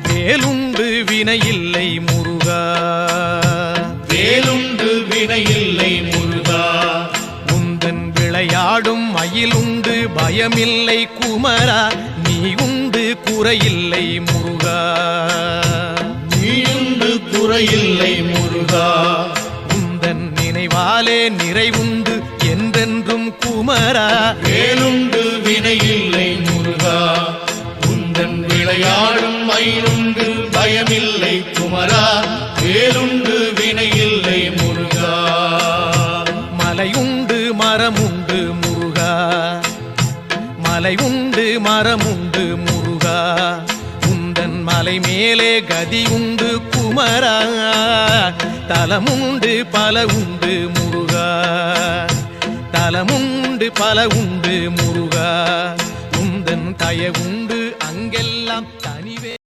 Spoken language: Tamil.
வேலுண்டு வினையில்லை முருகா, வேலுண்டு வினையில்லை முருகா. முந்தன் விளையாடும் மயிலுண்டு பயமில்லை குமரா, நீ உண்டு குறையில்லை முருகா, நீயுண்டு குறையில்லை முருகா. உந்தன் நினைவாலே நிறைவுண்டு என்றென்றும் குமரா, வேலுண்டு வினையில்லை முருகா. உந்தன் விளையாடும் மயிலுண்டு பயமில்லை குமரா, வேலுண்டு வினையில்லை முருகா. மலையுண்டு மரமுண்டு முருகா, மலை உண்டு மரமுண்டு முருகா, உந்தன் மலை மேலே கதி உண்டு குமரா, தலமுண்டு பல உண்டு முருகா, தலமுண்டு பல உண்டு முருகா, உந்தன் தயவுண்டு அங்கெல்லாம்